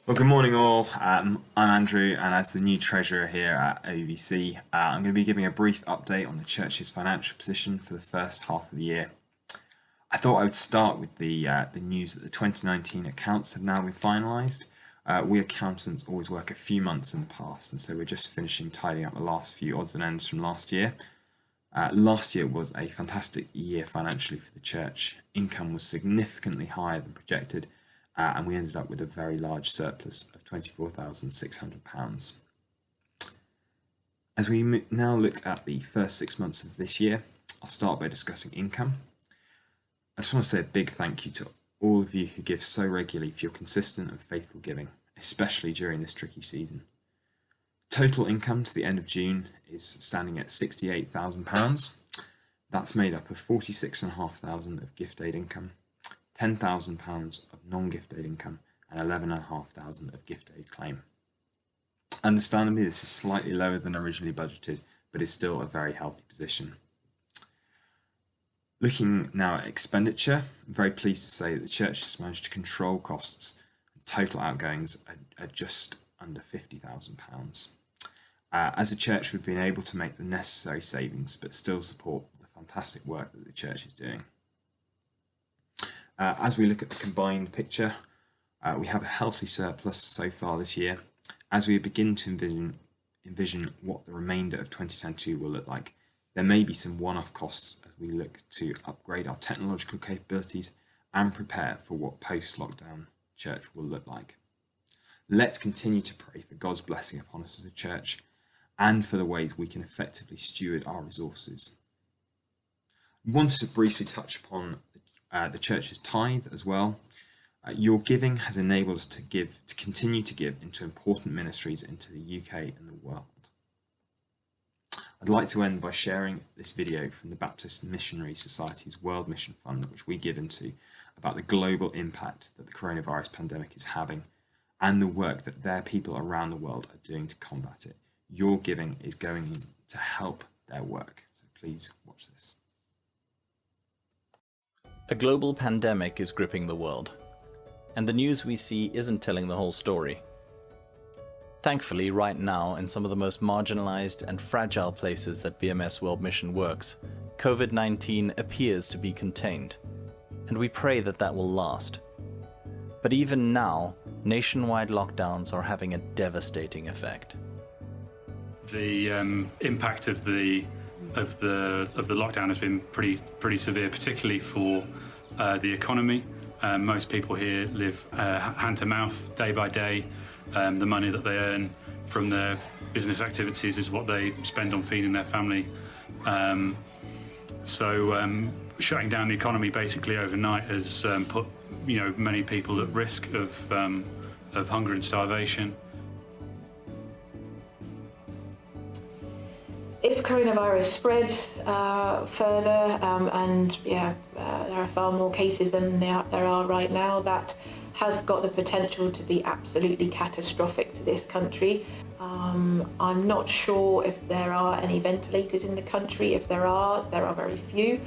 Well, good morning, all. I'm Andrew, and as the new treasurer here at OVC, I'm going to be giving a brief update on the church's financial position for the first half of the year. I thought I would start with the news that the 2019 accounts have now been finalised. We accountants always work a few months in the past, and so we're just finishing tidying up the last few odds and ends from last year. Last year was a fantastic year financially for the church. Income was significantly higher than projected, and we ended up with a very large surplus of £24,600. As we now look at the first 6 months of this year, I'll start by discussing income. I just want to say a big thank you to all of you who give so regularly for your consistent and faithful giving, especially during this tricky season. Total income to the end of June is standing at £68,000. That's made up of £46,500 of gift aid income, £10,000 of non-gift aid income, and £11,500 of gift aid claim. Understandably, this is slightly lower than originally budgeted, but is still a very healthy position. Looking now at expenditure, I'm very pleased to say that the church has managed to control costs, and total outgoings are just under £50,000. As a church, we've been able to make the necessary savings, but still support the fantastic work that the church is doing. As we look at the combined picture, we have a healthy surplus so far this year. As we begin to envision what the remainder of 2022 will look like, there may be some one-off costs as we look to upgrade our technological capabilities and prepare for what post-lockdown church will look like. Let's continue to pray for God's blessing upon us as a church and for the ways we can effectively steward our resources. I wanted to briefly touch upon the church's tithe as well. Your giving has enabled us to continue to give into important ministries into the UK and the world. I'd like to end by sharing this video from the Baptist Missionary Society's World Mission Fund, which we give into, about the global impact that the coronavirus pandemic is having and the work that their people around the world are doing to combat it. Your giving is going in to help their work, so please watch this. A global pandemic is gripping the world, and the news we see isn't telling the whole story. Thankfully, right now, in some of the most marginalized and fragile places that BMS World Mission works, COVID-19 appears to be contained, and we pray that that will last. But even now, nationwide lockdowns are having a devastating effect. The impact of the lockdown has been pretty severe, particularly for the economy. Most people here live hand to mouth, day by day. The money that they earn from their business activities is what they spend on feeding their family. So shutting down the economy basically overnight has put many people at risk of hunger and starvation. If coronavirus spreads further, there are far more cases than there are right now, that has got the potential to be absolutely catastrophic to this country. I'm not sure if there are any ventilators in the country. If there are very few.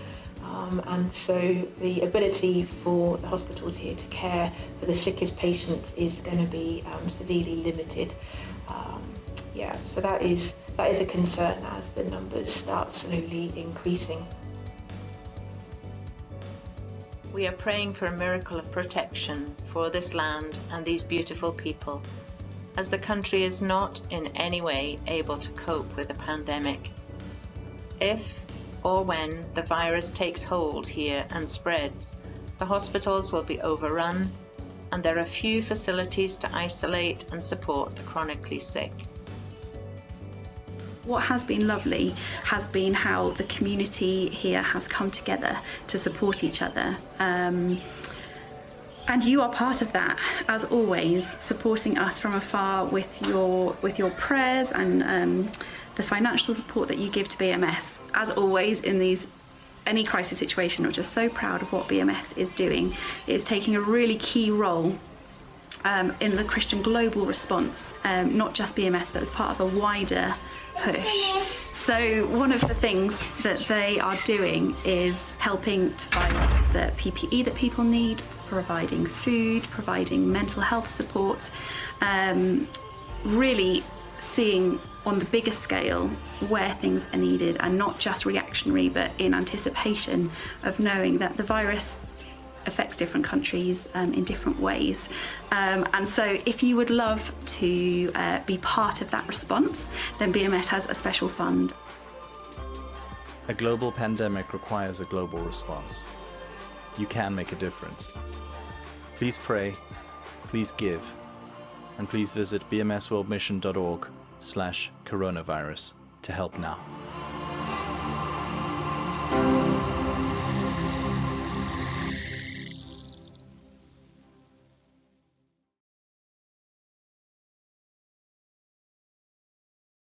And so the ability for the hospitals here to care for the sickest patients is going to be severely limited. So that is a concern as the numbers start slowly increasing. We are praying for a miracle of protection for this land and these beautiful people, as the country is not in any way able to cope with a pandemic. If or when the virus takes hold here and spreads, the hospitals will be overrun and there are few facilities to isolate and support the chronically sick. What has been lovely has been how the community here has come together to support each other. And you are part of that, as always, supporting us from afar with your prayers and the financial support that you give to BMS. As always, in any crisis situation, we're just so proud of what BMS is doing. It's taking a really key role in the Christian global response, not just BMS, but as part of a wider push. So one of the things that they are doing is helping to buy the PPE that people need, providing food, providing mental health support, really seeing on the bigger scale where things are needed, and not just reactionary, but in anticipation of knowing that the virus affects different countries in different ways. And so if you would love to be part of that response, then BMS has a special fund. A global pandemic requires a global response. You can make a difference. Please pray, please give, and please visit bmsworldmission.org/coronavirus to help now.